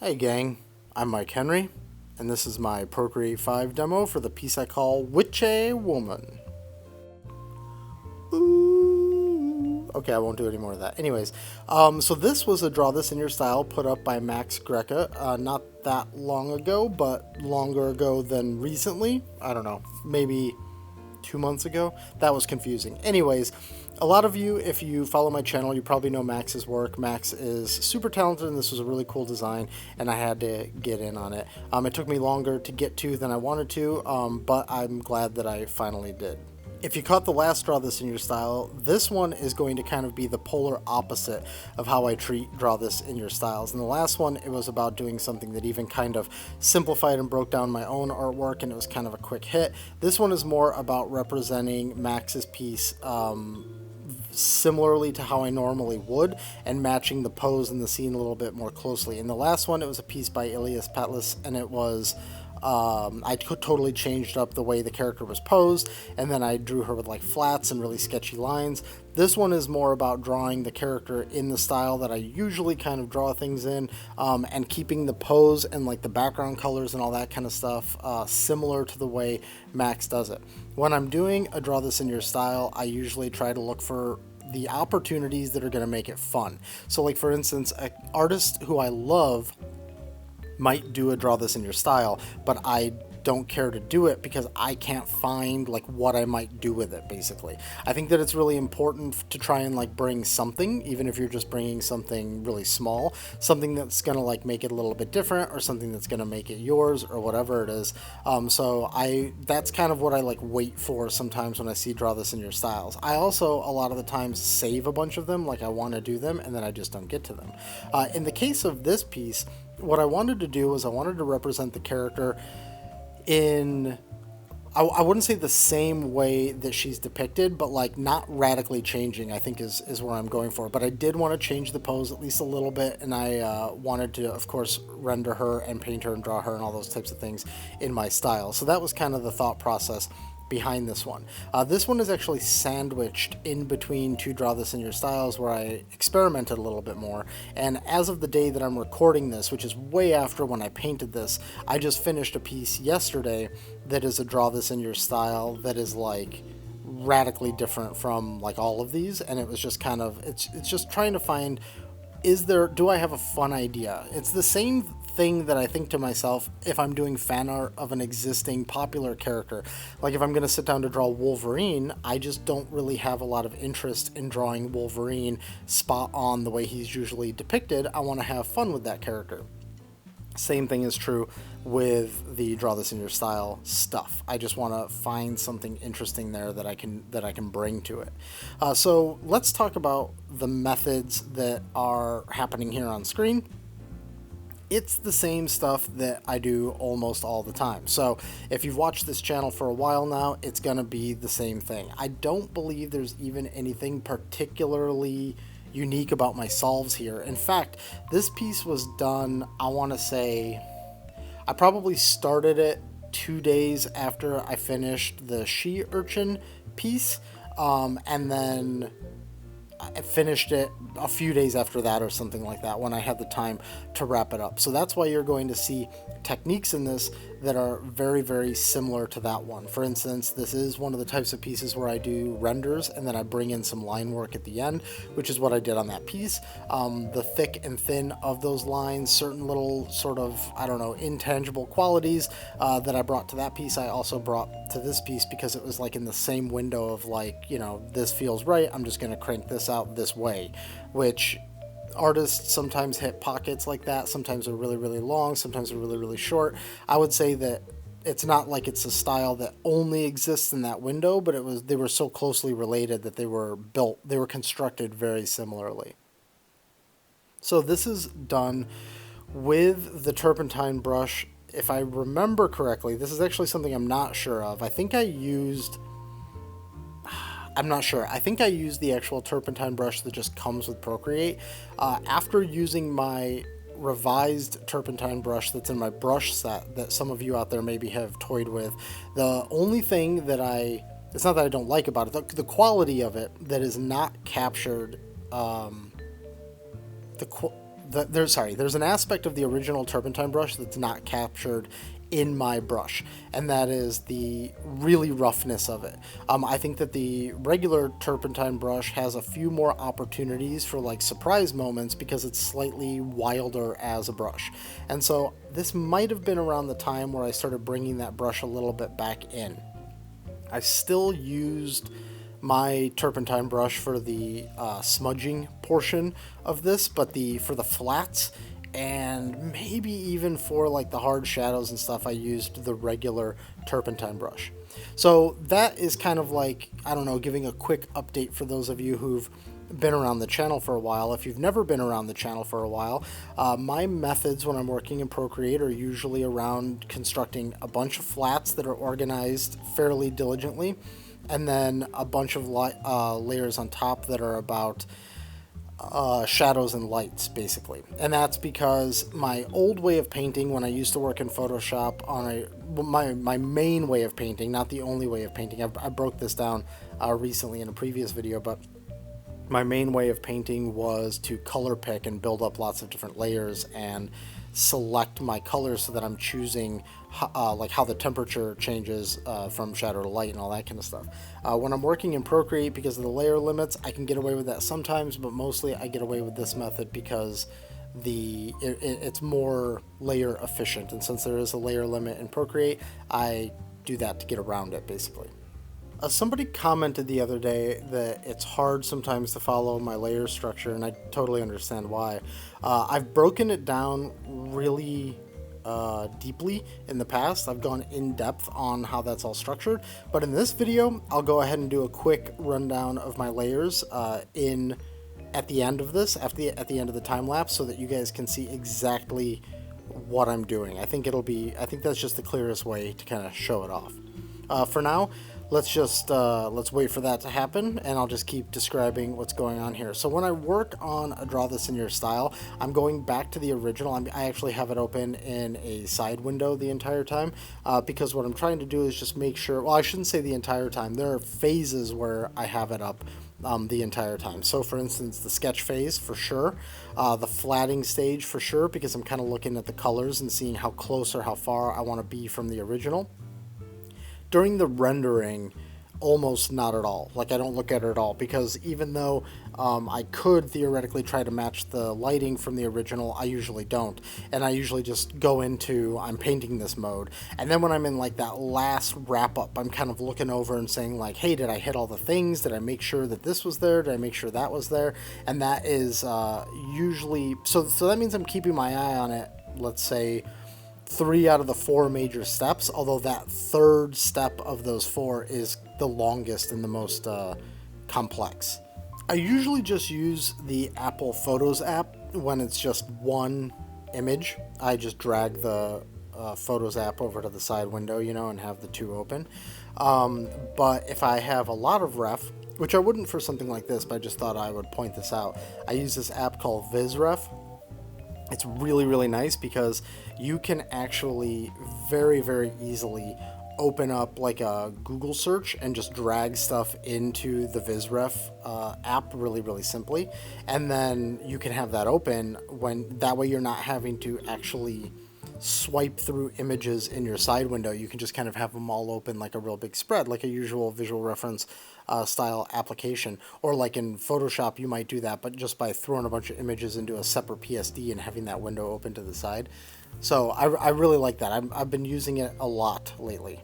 Hey gang, I'm Mike Henry, and this is my Procreate 5 demo for the piece I call Witchay Woman. Ooh. Okay, I won't do any more of that. Anyways, so this was a Draw This in Your Style put up by Max Grecke, not that long ago, but longer ago than recently. I don't know, maybe 2 months ago. That was confusing. Anyways, a lot of you, if you follow my channel, you probably know Max's work. Max is super talented, and this was a really cool design, and I had to get in on it. It took me longer to get to than I wanted to, but I'm glad that I finally did. If you caught the last Draw This in Your Style, this one is going to kind of be the polar opposite of how I treat Draw This in Your Styles. In the last one, it was about doing something that even kind of simplified and broke down my own artwork, and it was kind of a quick hit. This one is more about representing Max's piece similarly to how I normally would, and matching the pose and the scene a little bit more closely. In the last one, it was a piece by Ilias Petlis, and it was I totally changed up the way the character was posed, and then I drew her with like flats and really sketchy lines. This one is more about drawing the character in the style that I usually kind of draw things in, and keeping the pose and like the background colors and all that kind of stuff similar to the way Max does it. When I'm doing a Draw This in Your Style, I usually try to look for the opportunities that are going to make it fun. So like for instance, an artist who I love might do a Draw This in Your Style, but I don't care to do it because I can't find like what I might do with it. Basically, I think that it's really important to try and like bring something, even if you're just bringing something really small, something that's gonna like make it a little bit different, or something that's gonna make it yours, or whatever it is. So that's kind of what I like wait for sometimes when I see Draw This in Your Styles. I also a lot of the times save a bunch of them, like I want to do them, and then I just don't get to them. In the case of this piece, what I wanted to do was I wanted to represent the character in, I wouldn't say the same way that she's depicted, but like not radically changing, I think is where I'm going for. But I did want to change the pose at least a little bit, and I wanted to, of course, render her and paint her and draw her and all those types of things in my style. So that was kind of the thought process behind this one. This one is actually sandwiched in between two Draw This in Your Styles where I experimented a little bit more, and as of the day that I'm recording this, which is way after when I painted this, I just finished a piece yesterday that is a Draw This in Your Style that is like radically different from like all of these, and it was just kind of, it's just trying to find, do I have a fun idea? It's the same thing that I think to myself if I'm doing fan art of an existing popular character. Like if I'm going to sit down to draw Wolverine, I just don't really have a lot of interest in drawing Wolverine spot on the way he's usually depicted. I want to have fun with that character. Same thing is true with the Draw This in Your Style stuff. I just want to find something interesting there that I can bring to it. So let's talk about the methods that are happening here on screen. It's the same stuff that I do almost all the time. So if you've watched this channel for a while now, it's gonna be the same thing. I don't believe there's even anything particularly unique about my solves here. In fact, this piece was done, I want to say, I probably started it 2 days after I finished the she urchin piece, and then I finished it a few days after that or something like that, when I had the time to wrap it up. So that's why you're going to see techniques in this that are very, very similar to that one. For instance, this is one of the types of pieces where I do renders and then I bring in some line work at the end, which is what I did on that piece. The thick and thin of those lines, certain little sort of, I don't know, intangible qualities that I brought to that piece, I also brought to this piece, because it was like in the same window of like, you know, this feels right, I'm just going to crank this out this way, which artists sometimes hit pockets like that. Sometimes they're really, really long, sometimes they're really, really short. I would say that it's not like it's a style that only exists in that window, but they were so closely related that they were constructed very similarly. So this is done with the turpentine brush. If I remember correctly, this is actually something I'm not sure of. I'm not sure. I think I used the actual turpentine brush that just comes with Procreate. After using my revised turpentine brush that's in my brush set that some of you out there maybe have toyed with, the only thing that it's not that I don't like about it, the quality of it that is not captured, there's an aspect of the original turpentine brush that's not captured in my brush, and that is the really roughness of it. I think that the regular turpentine brush has a few more opportunities for like surprise moments because it's slightly wilder as a brush. And so this might have been around the time where I started bringing that brush a little bit back in. I still used my turpentine brush for the smudging portion of this, but for the flats and maybe even for like the hard shadows and stuff, I used the regular turpentine brush. So that is kind of like, I don't know, giving a quick update for those of you who've been around the channel for a while. If you've never been around the channel for a while, my methods when I'm working in Procreate are usually around constructing a bunch of flats that are organized fairly diligently, and then a bunch of layers on top that are about shadows and lights, basically. And that's because my old way of painting, when I used to work in Photoshop my main way of painting, not the only way of painting, I broke this down recently in a previous video, but my main way of painting was to color pick and build up lots of different layers and select my colors so that I'm choosing like how the temperature changes from shadow to light and all that kind of stuff. When I'm working in Procreate, because of the layer limits, I can get away with that sometimes, but mostly I get away with this method because it's more layer efficient, and since there is a layer limit in Procreate, I do that to get around it, basically. Somebody commented the other day that it's hard sometimes to follow my layer structure, and I totally understand why. I've broken it down really deeply in the past. I've gone in depth on how that's all structured, but in this video, I'll go ahead and do a quick rundown of my layers at the end of this, at the end of the time lapse, so that you guys can see exactly what I'm doing. I think that's just the clearest way to kind of show it off. For now, let's wait for that to happen, and I'll just keep describing what's going on here. So when I work on a Draw This in Your Style, I'm going back to the original. I actually have it open in a side window the entire time, because what I'm trying to do is just make sure, well, I shouldn't say the entire time. There are phases where I have it up the entire time. So for instance, the sketch phase for sure, the flatting stage for sure, because I'm kind of looking at the colors and seeing how close or how far I want to be from the original. During the rendering, almost not at all. Like, I don't look at it at all, because even though I could theoretically try to match the lighting from the original, I usually don't. And I usually just go into, I'm painting this mode. And then when I'm in like that last wrap up, I'm kind of looking over and saying like, hey, did I hit all the things? Did I make sure that this was there? Did I make sure that was there? And that is usually, so that means I'm keeping my eye on it, let's say, 3 out of the 4 major steps, although that third step of those 4 is the longest and the most complex. I usually just use the Apple Photos app when it's just one image. I just drag the Photos app over to the side window, and have the 2 open. But if I have a lot of ref, which I wouldn't for something like this, but I just thought I would point this out, I use this app called VizRef. It's really, really nice because you can actually very, very easily open up like a Google search and just drag stuff into the VizRef app really, really simply. And then you can have that open that way you're not having to actually swipe through images in your side window. You can just kind of have them all open like a real big spread, like a usual visual reference style application. Or like in Photoshop, you might do that, but just by throwing a bunch of images into a separate PSD and having that window open to the side. So I really like that. I've been using it a lot lately.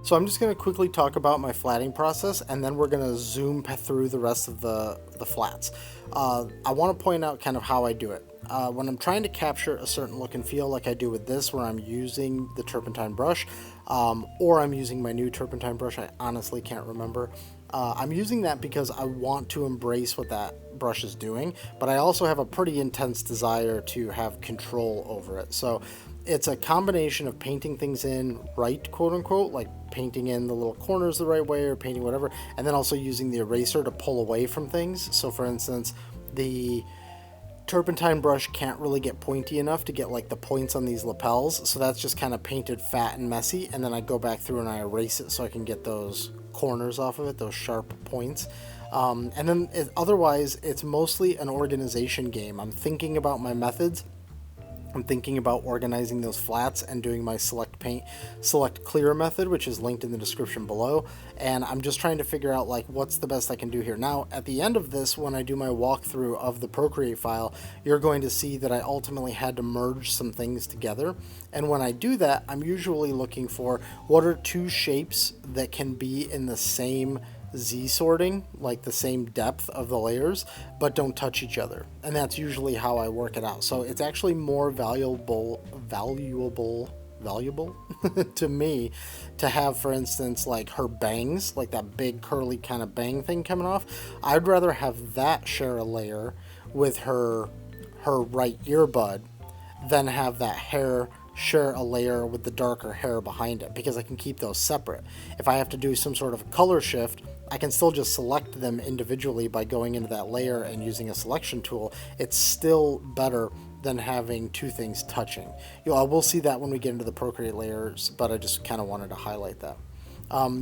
So I'm just going to quickly talk about my flatting process, and then we're going to zoom through the rest of the flats. I want to point out kind of how I do it. When I'm trying to capture a certain look and feel, like I do with this, where I'm using the turpentine brush, or I'm using my new turpentine brush, I honestly can't remember. I'm using that because I want to embrace what that brush is doing, but I also have a pretty intense desire to have control over it. So it's a combination of painting things in right, quote unquote, like painting in the little corners the right way or painting whatever, and then also using the eraser to pull away from things. So for instance, the turpentine brush can't really get pointy enough to get like the points on these lapels, so that's just kind of painted fat and messy, and then I go back through and I erase it so I can get those corners off of it, those sharp points. And then otherwise, it's mostly an organization game. I'm thinking about my methods. I'm thinking about organizing those flats and doing my select paint, select clear method, which is linked in the description below. And I'm just trying to figure out like what's the best I can do here. Now, at the end of this, when I do my walkthrough of the Procreate file, you're going to see that I ultimately had to merge some things together. And when I do that, I'm usually looking for what are two shapes that can be in the same Z sorting, like the same depth of the layers, but don't touch each other. And that's usually how I work it out. So it's actually more valuable to me to have, for instance, like her bangs, like that big curly kind of bang thing coming off. I'd rather have that share a layer with her right earbud than have that hair share a layer with the darker hair behind it, because I can keep those separate. If I have to do some sort of color shift, I can still just select them individually by going into that layer and using a selection tool. It's still better than having two things touching. We'll see that when we get into the Procreate layers, but I just kind of wanted to highlight that.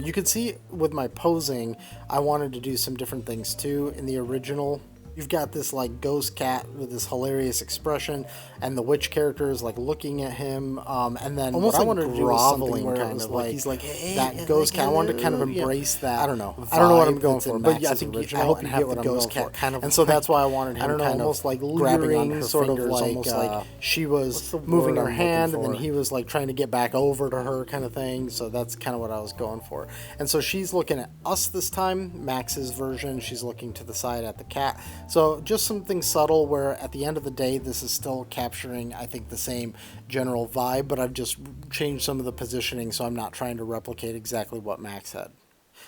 You can see with my posing, I wanted to do some different things too. In the original, you've got this like ghost cat with this hilarious expression, and the witch character is like looking at him, and then almost what I wanted to do was something where kind of like he's like, hey, that ghost cat. I wanted to kind of embrace that. I don't know what I'm going for, but yeah, I think I hope you get what I'm going for. Kind of, and so that's why I wanted him kind of like grabbing on her sort fingers, of like, almost like she was moving her hand, and then he was like trying to get back over to her, kind of thing. So that's kind of what I was going for. And so she's looking at us this time, Max's version. She's looking to the side at the cat. So just something subtle where at the end of the day, this is still capturing, I think, the same general vibe, but I've just changed some of the positioning, so I'm not trying to replicate exactly what Max had.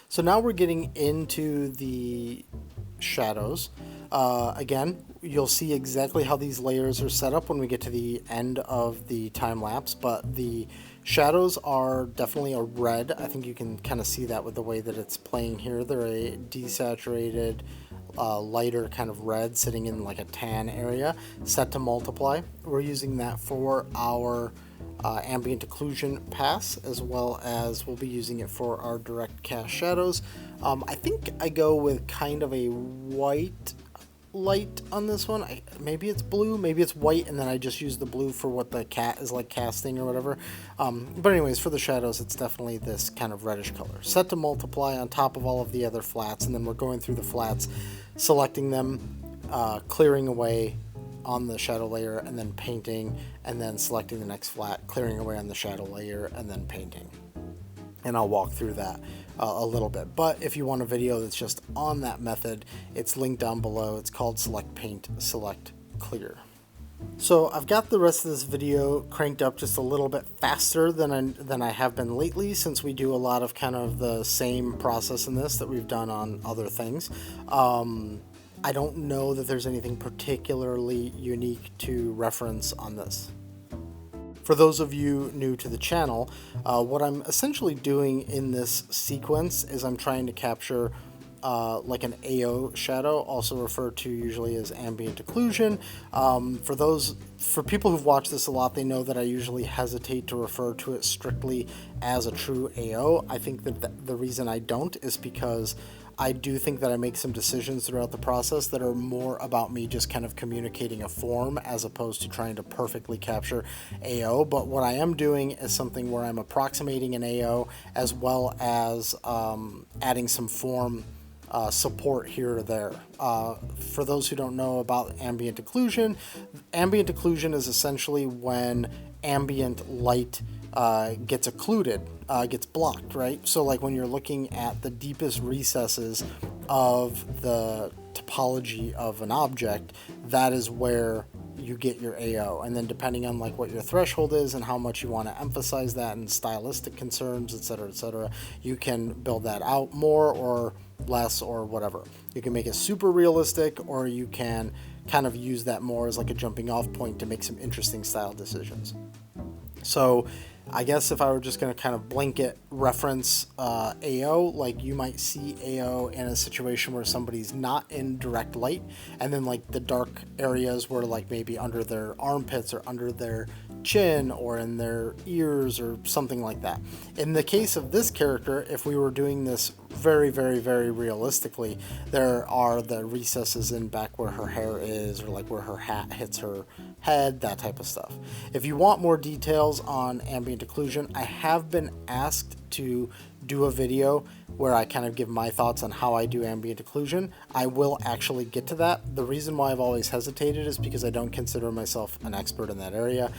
So now we're getting into the shadows. Again, you'll see exactly how these layers are set up when we get to the end of the time lapse, but the shadows are definitely a red. I think you can kind of see that with the way that it's playing here. They're a desaturated, lighter kind of red sitting in like a tan area, set to multiply. We're using that for our ambient occlusion pass, as well as we'll be using it for our direct cast shadows. I think I go with kind of a white light on this one. Maybe it's blue, maybe it's white, and then I just use the blue for what the cat is like casting or whatever. But anyways, for the shadows, it's definitely this kind of reddish color. Set to multiply on top of all of the other flats, and then we're going through the flats, selecting them, clearing away on the shadow layer, and then painting, and then selecting the next flat, clearing away on the shadow layer, and then painting. And I'll walk through that a little bit. But if you want a video that's just on that method, it's linked down below. It's called Select Paint, Select Clear. So I've got the rest of this video cranked up just a little bit faster than I have been lately, since we do a lot of kind of the same process in this that we've done on other things. I don't know that there's anything particularly unique to reference on this. For those of you new to the channel, what I'm essentially doing in this sequence is I'm trying to capture like an AO shadow, also referred to usually as ambient occlusion. For people who've watched this a lot, they know that I usually hesitate to refer to it strictly as a true AO. I think that the reason I don't is because I do think that I make some decisions throughout the process that are more about me just kind of communicating a form as opposed to trying to perfectly capture AO. But what I am doing is something where I'm approximating an AO, as well as adding some form support here or there. For those who don't know about ambient occlusion is essentially when ambient light gets occluded, gets blocked, right? So like when you're looking at the deepest recesses of the topology of an object, that is where you get your AO. And then depending on like what your threshold is and how much you want to emphasize that and stylistic concerns, etc., you can build that out more or less or whatever. You can make it super realistic, or you can kind of use that more as like a jumping off point to make some interesting style decisions. So I guess if I were just going to kind of blanket reference AO, like you might see AO in a situation where somebody's not in direct light, and then like the dark areas where like maybe under their armpits or under their chin or in their ears or something like that. In the case of this character, if we were doing this very, very, very realistically, there are the recesses in back where her hair is, or like where her hat hits her head, that type of stuff. If you want more details on ambient occlusion, I have been asked to do a video where I kind of give my thoughts on how I do ambient occlusion. I will actually get to that. The reason why I've always hesitated is because I don't consider myself an expert in that area.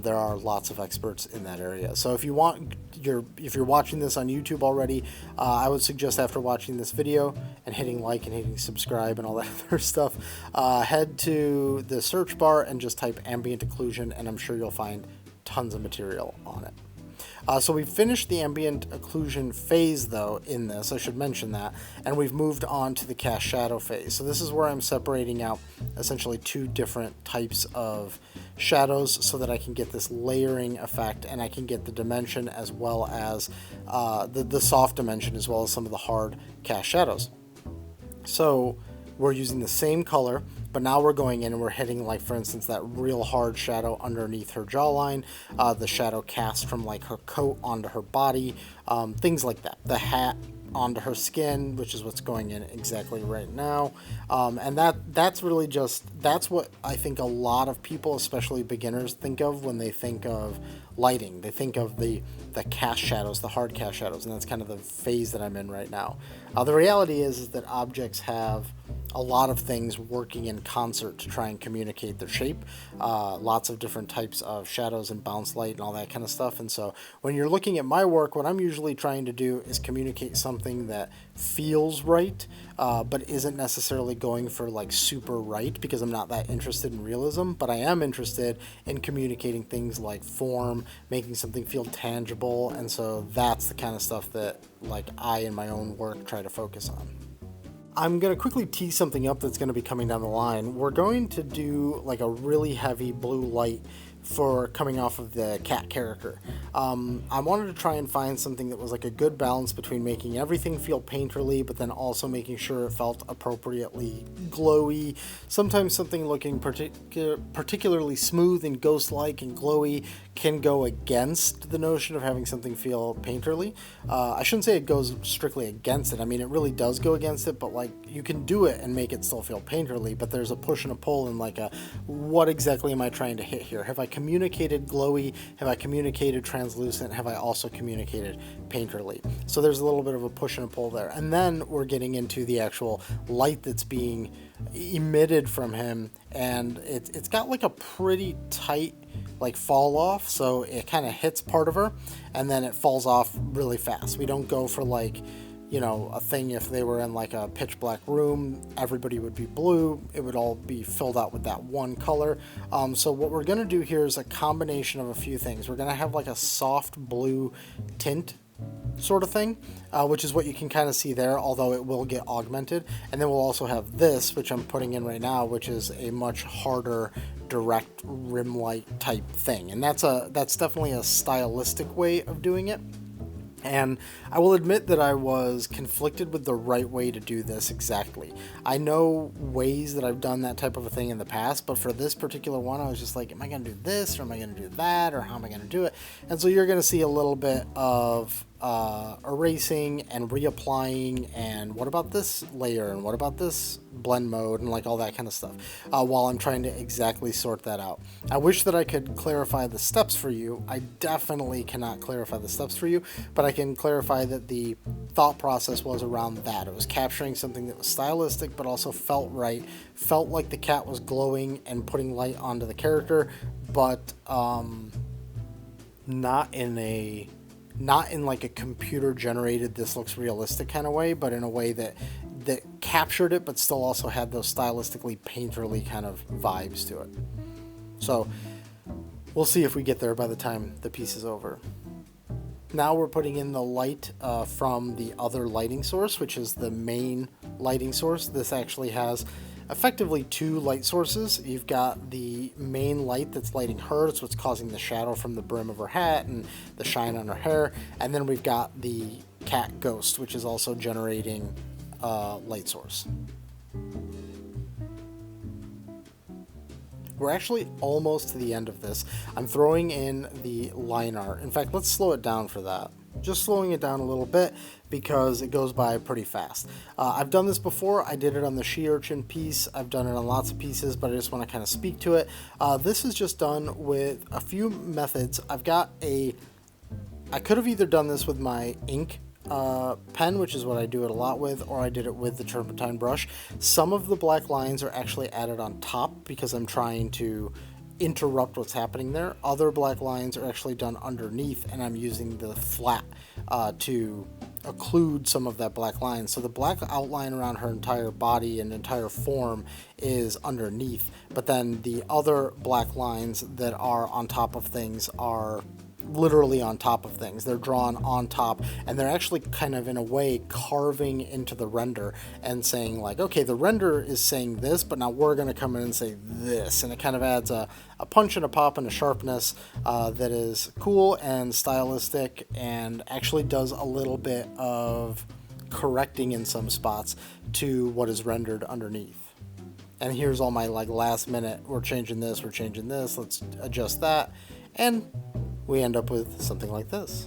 There are lots of experts in that area. So if you're watching this on YouTube already, I would suggest after watching this video and hitting like and hitting subscribe and all that other stuff, head to the search bar and just type ambient occlusion, and I'm sure you'll find tons of material on it. So we've finished the ambient occlusion phase, though, in this, I should mention that, and we've moved on to the cast shadow phase. So this is where I'm separating out essentially two different types of shadows so that I can get this layering effect, and I can get the dimension as well as the soft dimension as well as some of the hard cast shadows. So we're using the same color, but now we're going in and we're hitting, like, for instance, that real hard shadow underneath her jawline, the shadow cast from like her coat onto her body, things like that, the hat onto her skin, which is what's going in exactly right now. And that's really that's what I think a lot of people, especially beginners, think of when they think of lighting. They think of the cast shadows, the hard cast shadows, and that's kind of the phase that I'm in right now. The reality is that objects have a lot of things working in concert to try and communicate their shape, lots of different types of shadows and bounce light and all that kind of stuff. And so when you're looking at my work, what I'm usually trying to do is communicate something that feels right, but isn't necessarily going for like super right, because I'm not that interested in realism, but I am interested in communicating things like form, making something feel tangible. And so that's the kind of stuff that like I in my own work try to focus on. I'm going to quickly tease something up that's going to be coming down the line. We're going to do like a really heavy blue light for coming off of the cat character. I wanted to try and find something that was like a good balance between making everything feel painterly, but then also making sure it felt appropriately glowy. Sometimes something looking particularly smooth and ghost-like and glowy can go against the notion of having something feel painterly. I shouldn't say it goes strictly against it. I mean, it really does go against it, but like you can do it and make it still feel painterly, but there's a push and a pull and like what exactly am I trying to hit here? Have I communicated glowy? Have I communicated translucent? Have I also communicated painterly? So there's a little bit of a push and a pull there. And then we're getting into the actual light that's being emitted from him, and it's got like a pretty tight like fall off, so it kind of hits part of her and then it falls off really fast. We don't go for like, you know, a thing if they were in like a pitch black room, everybody would be blue, it would all be filled out with that one color. So what we're going to do here is a combination of a few things. We're going to have like a soft blue tint sort of thing, which is what you can kind of see there, although it will get augmented. And then we'll also have this, which I'm putting in right now, which is a much harder direct rim light type thing, and that's definitely a stylistic way of doing it. And I will admit that I was conflicted with the right way to do this exactly. I know ways that I've done that type of a thing in the past, but for this particular one, I was just like, am I going to do this, or am I going to do that, or how am I going to do it? And so you're going to see a little bit of erasing and reapplying, and what about this layer, and what about this blend mode, and like all that kind of stuff, while I'm trying to exactly sort that out. I wish that I could clarify the steps for you. I definitely cannot clarify the steps for you, but I can clarify that the thought process was around that. It was capturing something that was stylistic, but also felt right, felt like the cat was glowing and putting light onto the character, but not in like a computer generated this looks realistic kind of way, but in a way that captured it, but still also had those stylistically painterly kind of vibes to it. So we'll see if we get there by the time the piece is over. Now we're putting in the light from the other lighting source, which is the main lighting source. This actually has effectively two light sources. You've got the main light that's lighting her, it's what's causing the shadow from the brim of her hat and the shine on her hair, and then we've got the cat ghost, which is also generating light source. We're actually almost to the end of this. I'm throwing in the line art. In fact, let's slow it down for that. Just slowing it down a little bit because it goes by pretty fast. I've done this before. I did it on the she urchin piece. I've done it on lots of pieces, but I just want to kind of speak to it. This is just done with a few methods. I could have either done this with my ink pen, which is what I do it a lot with, or I did it with the turpentine brush. Some of the black lines are actually added on top because I'm trying to interrupt what's happening there. Other black lines are actually done underneath, and I'm using the flat to occlude some of that black line. So the black outline around her entire body and entire form is underneath, but then the other black lines that are on top of things are literally on top of things. They're drawn on top, and they're actually kind of in a way carving into the render and saying like, okay, the render is saying this, but now we're going to come in and say this, and it kind of adds a punch and a pop and a sharpness that is cool and stylistic, and actually does a little bit of correcting in some spots to what is rendered underneath. And here's all my like last minute, we're changing this, let's adjust that, and we end up with something like this.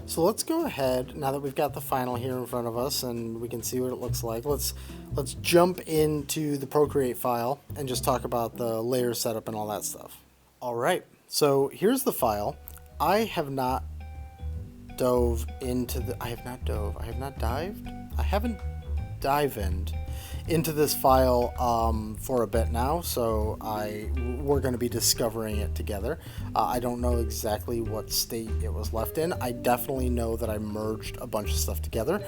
So let's go ahead, now that we've got the final here in front of us and we can see what it looks like, let's jump into the Procreate file and just talk about the layer setup and all that stuff. Alright, so here's the file. I haven't dived into this file for a bit now, so we're going to be discovering it together. I don't know exactly what state it was left in. I definitely know that I merged a bunch of stuff together.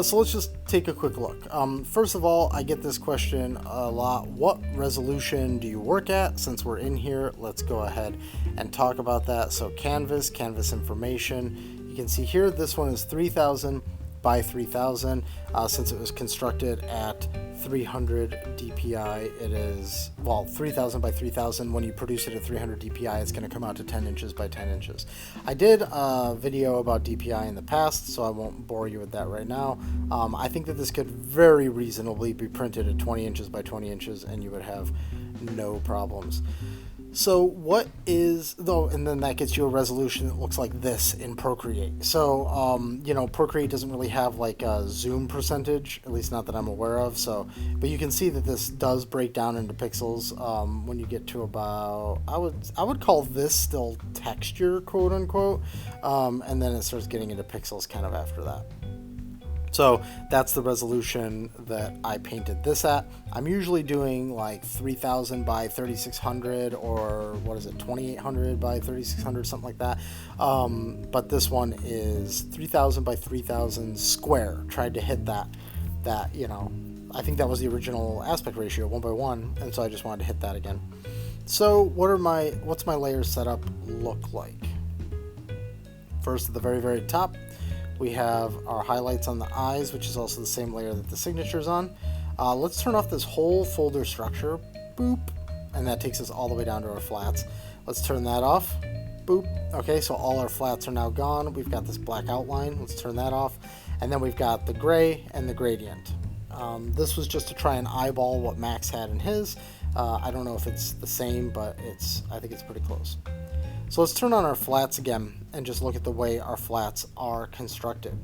So let's just take a quick look. First of all, I get this question a lot. What resolution do you work at? Since we're in here, let's go ahead and talk about that. So canvas information. You can see here, this one is 3000 by 3000. Since it was constructed at 300 DPI, it is, well, 3000 by 3000. When you produce it at 300 DPI, it's going to come out to 10 inches by 10 inches. I did a video about DPI in the past, so I won't bore you with that right now. I think that this could very reasonably be printed at 20 inches by 20 inches, and you would have no problems. So what is, though, and then that gets you a resolution that looks like this in Procreate. So, you know, Procreate doesn't really have like a zoom percentage, at least not that I'm aware of. So, but you can see that this does break down into pixels when you get to about, I would call this still texture, quote unquote, and then it starts getting into pixels kind of after that. So that's the resolution that I painted this at. I'm usually doing like 3000 by 3600, or what is it, 2800 by 3600, something like that. But this one is 3000 by 3000 square. Tried to hit that, you know, I think that was the original aspect ratio, 1:1, and so I just wanted to hit that again. So what's my layer setup look like? First, at the very, very top, we have our highlights on the eyes, which is also the same layer that the signature's on. Let's turn off this whole folder structure, boop, and that takes us all the way down to our flats. Let's turn that off, boop. Okay, so all our flats are now gone. We've got this black outline, let's turn that off. And then we've got the gray and the gradient. This was just to try and eyeball what Max had in his. I don't know if it's the same, but I think it's pretty close. So let's turn on our flats again and just look at the way our flats are constructed.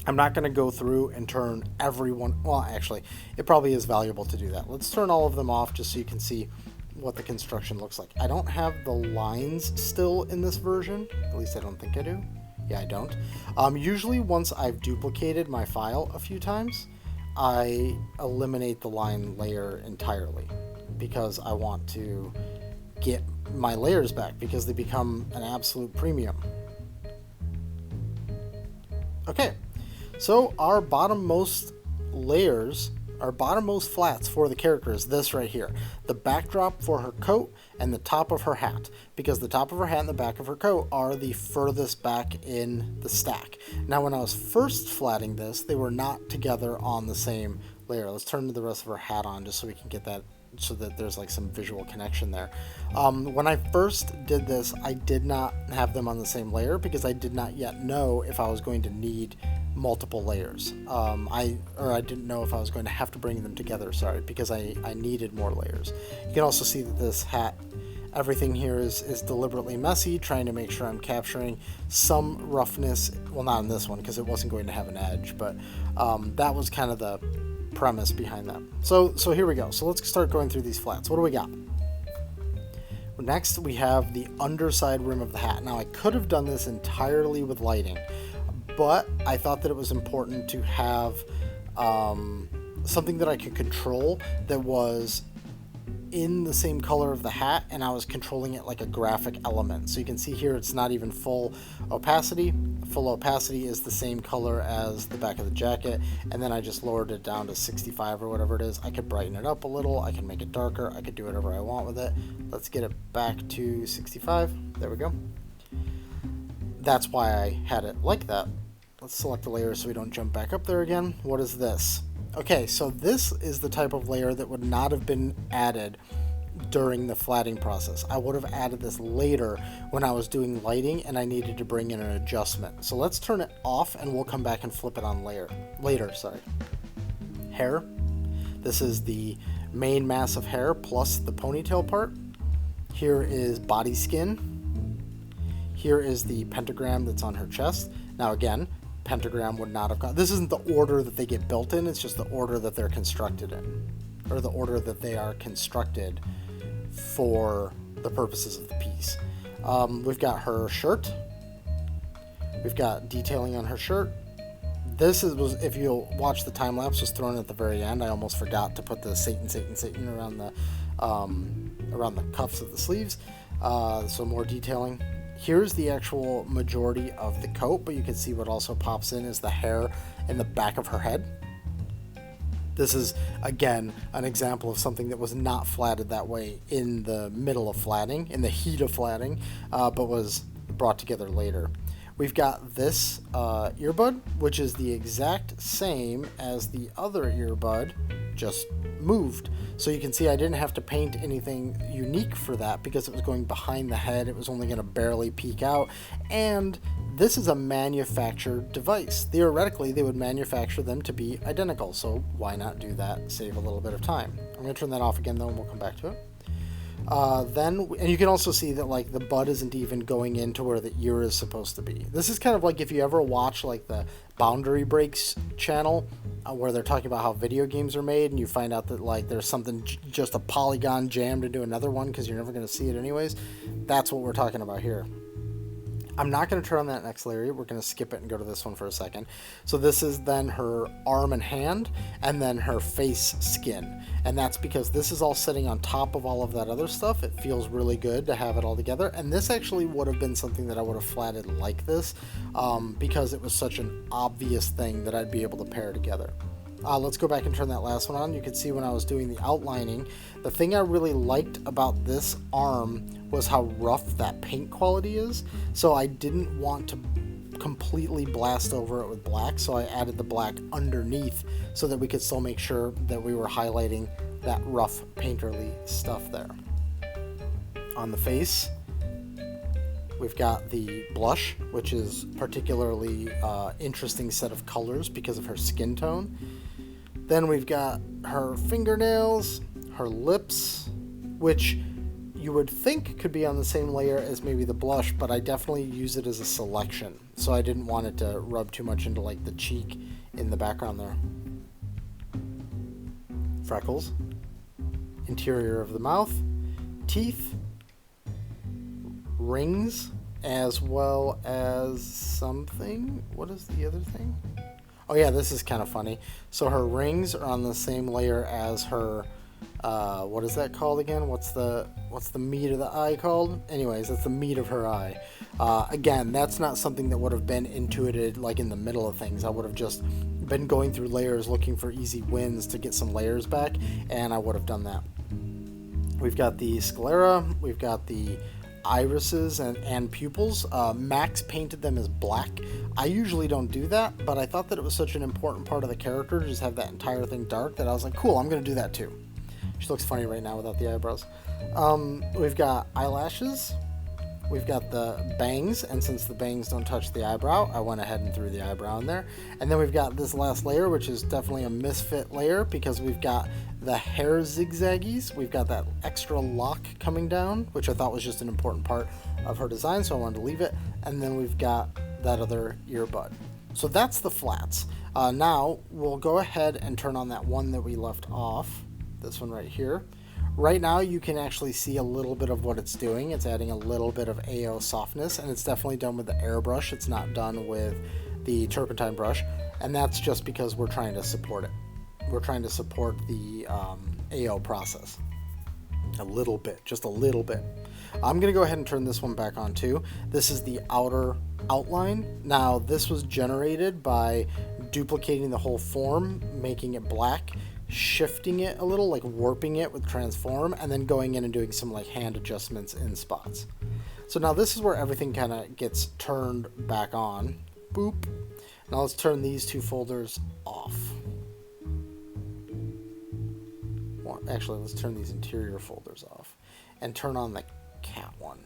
I'm not going to go through and turn everyone, well actually, it probably is valuable to do that. Let's turn all of them off just so you can see what the construction looks like. I don't have the lines still in this version, at least I don't think I do. Yeah, I don't. Usually once I've duplicated my file a few times, I eliminate the line layer entirely because I want to get my layers back because they become an absolute premium. Okay, so our bottommost layers, our bottommost flats for the character is this right here. The backdrop for her coat and the top of her hat, because the top of her hat and the back of her coat are the furthest back in the stack. Now when I was first flatting this, they were not together on the same layer. Let's turn the rest of her hat on just so we can get that, so that there's like some visual connection there. When I first did this, I did not have them on the same layer because I did not yet know if I was going to need multiple layers. I didn't know if I was going to have to bring them together, sorry, because I needed more layers. You can also see that this hat, everything here is deliberately messy, trying to make sure I'm capturing some roughness. Well, not in this one because it wasn't going to have an edge, but that was kind of the premise behind that. So here we go. So let's start going through these flats. What do we got? Next, we have the underside rim of the hat. Now, I could have done this entirely with lighting, but I thought that it was important to have something that I could control that was in the same color of the hat, and I was controlling it like a graphic element. So you can see here it's not even full opacity. Full opacity is the same color as the back of the jacket, and then I just lowered it down to 65 or whatever it is. I could brighten it up a little, I can make it darker, I could do whatever I want with it. Let's get it back to 65. There we go. That's why I had it like that. Let's select the layer so we don't jump back up there again. What is this? Okay, so this is the type of layer that would not have been added during the flatting process. I would have added this later when I was doing lighting and I needed to bring in an adjustment. So let's turn it off and we'll come back and flip it on later. Hair. This is the main mass of hair plus the ponytail part. Here is body skin. Here is the pentagram that's on her chest. Now again, pentagram would not have gone. This isn't the order that they get built in, it's just the order that they're constructed in, or the order that they are constructed for the purposes of the piece. We've got her shirt. We've got detailing on her shirt. This was, if you'll watch the time lapse, was thrown at the very end. I almost forgot to put the Satan around the cuffs of the sleeves. So more detailing. Here's the actual majority of the coat, but you can see what also pops in is the hair in the back of her head. This is, again, an example of something that was not flatted that way in the middle of flatting, in the heat of flatting, but was brought together later. We've got this earbud, which is the exact same as the other earbud, just moved. So you can see I didn't have to paint anything unique for that because it was going behind the head. It was only going to barely peek out. And this is a manufactured device. Theoretically, they would manufacture them to be identical. So why not do that? Save a little bit of time. I'm going to turn that off again though, and we'll come back to it. And you can also see that like the bud isn't even going into where the ear is supposed to be. This is kind of like if you ever watch like the Boundary Breaks channel where they're talking about how video games are made, and you find out that like there's something just a polygon jammed into another one because you're never going to see it anyways. That's what we're talking about here. I'm not going to turn on that next layer. We're going to skip it and go to this one for a second. So this is then her arm and hand, and then her face skin. And that's because this is all sitting on top of all of that other stuff. It feels really good to have it all together. And this actually would have been something that I would have flatted like this because it was such an obvious thing that I'd be able to pair together. Let's go back and turn that last one on. You can see when I was doing the outlining, the thing I really liked about this arm was how rough that paint quality is. So I didn't want to completely blast over it with black, so I added the black underneath so that we could still make sure that we were highlighting that rough painterly stuff there. On the face, we've got the blush, which is particularly interesting set of colors because of her skin tone. Then we've got her fingernails, her lips, which you would think could be on the same layer as maybe the blush, but I definitely use it as a selection. So I didn't want it to rub too much into like the cheek in the background there. Freckles, interior of the mouth, teeth, rings, as well as something. What is the other thing? Oh yeah, this is kind of funny. So her rings are on the same layer as her, what is that called again? What's the meat of the eye called? Anyways, that's the meat of her eye. Again, that's not something that would have been intuited like in the middle of things. I would have just been going through layers looking for easy wins to get some layers back, and I would have done that. We've got the sclera, we've got the irises and pupils. Max painted them as black. I usually don't do that, but I thought that it was such an important part of the character to just have that entire thing dark that I was like, cool, I'm going to do that too. She looks funny right now without the eyebrows. We've got eyelashes, we've got the bangs, and since the bangs don't touch the eyebrow, I went ahead and threw the eyebrow in there. And then we've got this last layer, which is definitely a misfit layer because we've got the hair zigzaggies. We've got that extra lock coming down, which I thought was just an important part of her design, so I wanted to leave it. And then we've got that other earbud. So that's the flats. Now we'll go ahead and turn on that one that we left off, this one right here. Right now you can actually see a little bit of what it's doing. It's adding a little bit of AO softness, and it's definitely done with the airbrush. It's not done with the turpentine brush, and that's just because we're trying to support it. We're trying to support the AO process a little bit, just a little bit. I'm going to go ahead and turn this one back on too. This is the outer outline. Now this was generated by duplicating the whole form, making it black, shifting it a little, like warping it with transform, and then going in and doing some like hand adjustments in spots. So now this is where everything kind of gets turned back on. Boop. Now let's turn these two folders off. Well, actually, let's turn these interior folders off and turn on the cat one.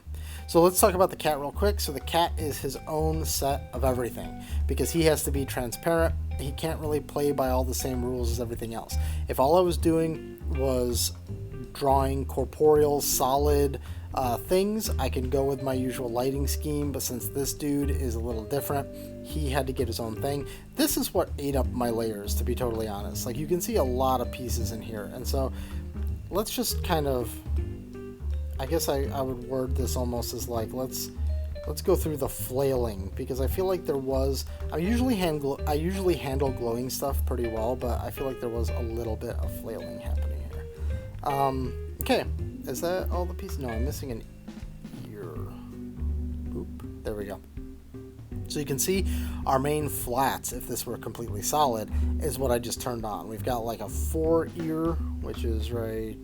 So let's talk about the cat real quick. So the cat is his own set of everything because he has to be transparent. He can't really play by all the same rules as everything else. If all I was doing was drawing corporeal, solid things, I can go with my usual lighting scheme, but since this dude is a little different, he had to get his own thing. This is what ate up my layers, to be totally honest. Like, you can see a lot of pieces in here, and so let's just kind of, I guess I would word this almost as like, let's go through the flailing, because I feel like there was, I usually handle glowing stuff pretty well, but I feel like there was a little bit of flailing happening here. Okay, is that all the pieces? No, I'm missing an ear. Oop, there we go. So you can see our main flats, if this were completely solid, is what I just turned on. We've got like a 4 ear, which is right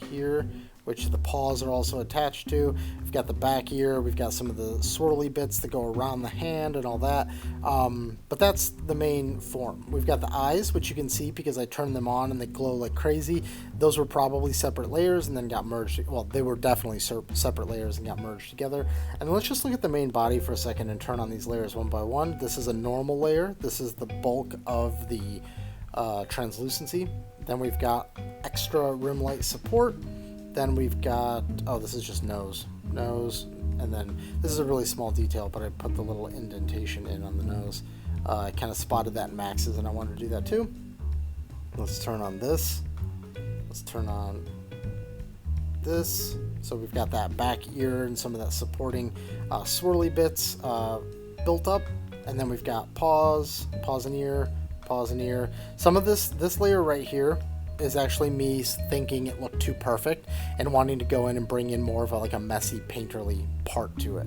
here, which the paws are also attached to. We've got the back ear, we've got some of the swirly bits that go around the hand and all that. But that's the main form. We've got the eyes, which you can see because I turned them on and they glow like crazy. Those were probably separate layers and then got merged. Well, they were definitely separate layers and got merged together. And let's just look at the main body for a second and turn on these layers one by one. This is a normal layer. This is the bulk of the translucency. Then we've got extra rim light support. Then we've got, oh, this is just nose, and then this is a really small detail, but I put the little indentation in on the nose. I kind of spotted that in Max's, and I wanted to do that too. Let's turn on this. Let's turn on this. So we've got that back ear and some of that supporting swirly bits built up, and then we've got paws and ear. Some of this layer right here is actually me thinking it looked too perfect and wanting to go in and bring in more of a messy painterly part to it.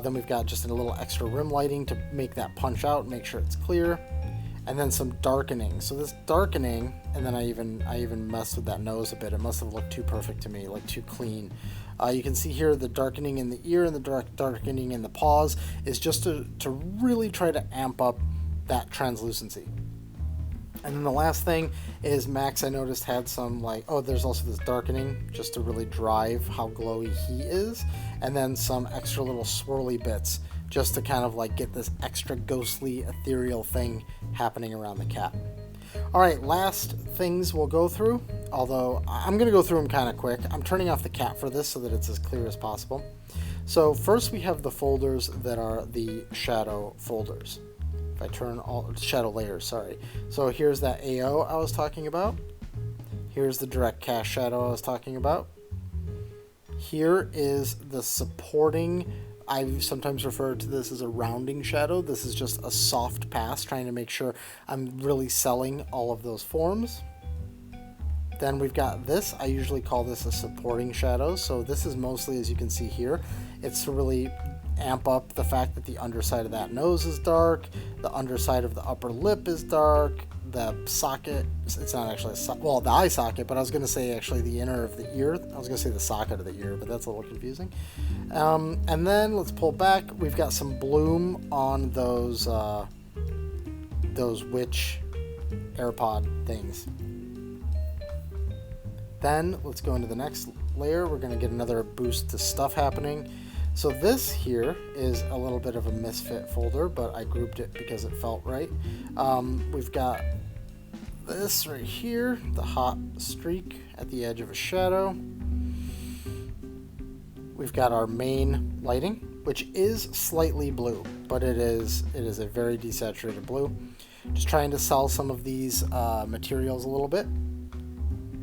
Then we've got just a little extra rim lighting to make that punch out and make sure it's clear, and then some darkening. So this darkening, and then I even messed with that nose a bit. It must have looked too perfect to me, like too clean. You can see here the darkening in the ear and the darkening in the paws is just to really try to amp up that translucency. And then the last thing is Max, I noticed, had some there's also this darkening just to really drive how glowy he is. And then some extra little swirly bits just to kind of get this extra ghostly ethereal thing happening around the cat. All right, last things we'll go through, although I'm going to go through them kind of quick. I'm turning off the cat for this so that it's as clear as possible. So first we have the folders that are the shadow folders. If I turn all shadow layers, sorry. So here's that AO I was talking about. Here's the direct cast shadow I was talking about. Here is the supporting, I sometimes refer to this as a rounding shadow. This is just a soft pass, trying to make sure I'm really selling all of those forms. Then we've got this, I usually call this a supporting shadow. So this is mostly, as you can see here, it's to really amp up the fact that the underside of that nose is dark, the underside of the upper lip is dark, the socket, it's not actually the eye socket, but I was going to say actually the inner of the ear. I was going to say the socket of the ear, but that's a little confusing. And then let's pull back. We've got some bloom on those witch AirPod things. Then let's go into the next layer, we're going to get another boost to stuff happening. So this here is a little bit of a misfit folder, but I grouped it because it felt right. We've got this right here, the hot streak at the edge of a shadow. We've got our main lighting, which is slightly blue, but it is a very desaturated blue. Just trying to sell some of these materials a little bit.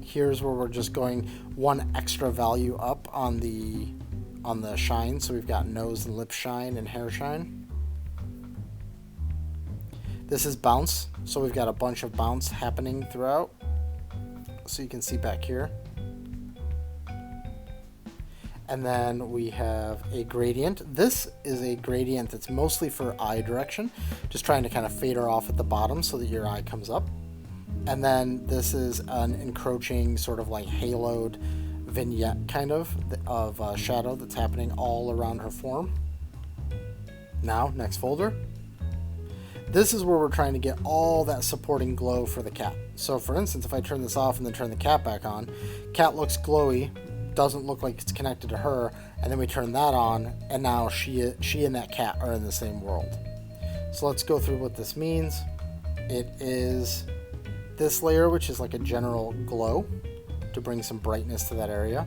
Here's where we're just going one extra value up on the shine. So we've got nose and lip shine and hair shine. This is bounce. So we've got a bunch of bounce happening throughout. So you can see back here. And then we have a gradient. This is a gradient that's mostly for eye direction. Just trying to kind of fade her off at the bottom so that your eye comes up. And then this is an encroaching sort of like haloed vignette kind of shadow that's happening all around her form. Now, next folder. This is where we're trying to get all that supporting glow for the cat. So for instance, if I turn this off and then turn the cat back on, cat looks glowy, doesn't look like it's connected to her, and then we turn that on, and now she and that cat are in the same world. So let's go through what this means. It is this layer, which is like a general glow to bring some brightness to that area.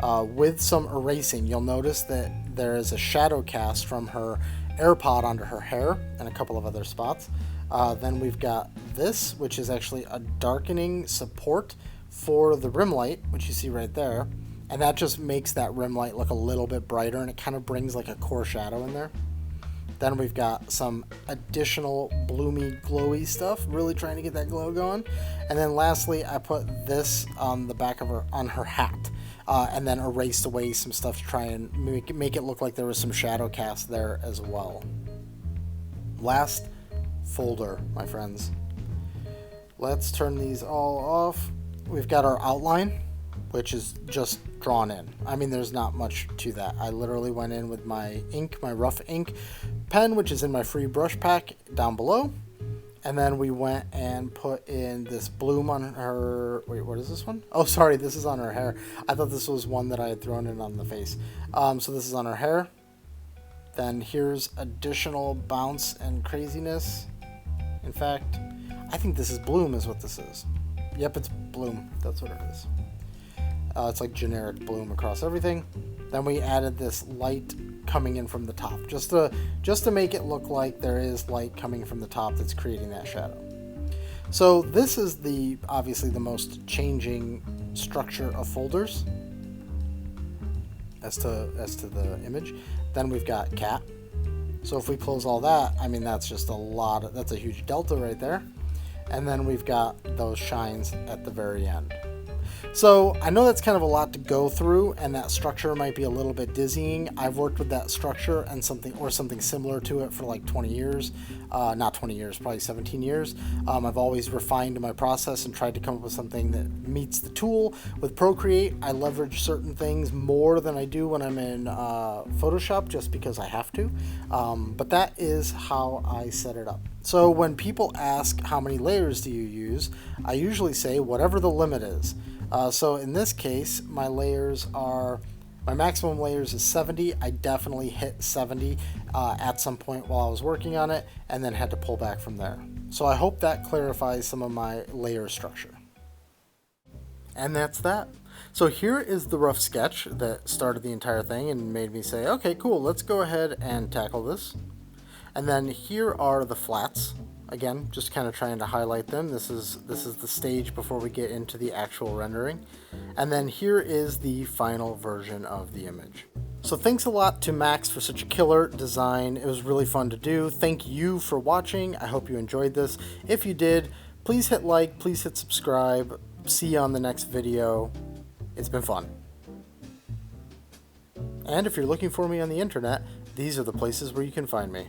With some erasing, you'll notice that there is a shadow cast from her AirPod onto her hair and a couple of other spots. Then we've got this, which is actually a darkening support for the rim light, which you see right there. And that just makes that rim light look a little bit brighter, and it kind of brings like a core shadow in there. Then we've got some additional bloomy, glowy stuff, really trying to get that glow going. And then lastly, I put this on the back of her, on her hat, and then erased away some stuff to try and make it look like there was some shadow cast there as well. Last folder, my friends. Let's turn these all off. We've got our outline, which is just drawn in. I mean, there's not much to that. I literally went in with my ink, my rough ink pen, which is in my free brush pack down below. And then we went and put in this bloom on her. Wait, what is this one? Oh, sorry, this is on her hair. I thought this was one that I had thrown in on the face. So this is on her hair. Then here's additional bounce and craziness. In fact, I think this is bloom is what this is. Yep, it's bloom. That's what it is. It's like generic bloom across everything. Then we added this light coming in from the top, just to make it look like there is light coming from the top that's creating that shadow. So this is obviously the most changing structure of folders as to the image. Then we've got cat. So if we close all that, I mean, that's just that's a huge delta right there. And then we've got those shines at the very end. So I know that's kind of a lot to go through, and that structure might be a little bit dizzying. I've worked with that structure and something similar to it for like 20 years. Not 20 years, probably 17 years. I've always refined my process and tried to come up with something that meets the tool. With Procreate, I leverage certain things more than I do when I'm in Photoshop, just because I have to. But that is how I set it up. So when people ask how many layers do you use, I usually say whatever the limit is. So in this case, my maximum layers is 70. I definitely hit 70 at some point while I was working on it, and then had to pull back from there. So I hope that clarifies some of my layer structure. And that's that. So here is the rough sketch that started the entire thing and made me say, okay, cool, let's go ahead and tackle this. And then here are the flats. Again, just kind of trying to highlight them. This is the stage before we get into the actual rendering. And then here is the final version of the image. So thanks a lot to Max for such a killer design. It was really fun to do. Thank you for watching. I hope you enjoyed this. If you did, please hit like, please hit subscribe. See you on the next video. It's been fun. And if you're looking for me on the internet, these are the places where you can find me.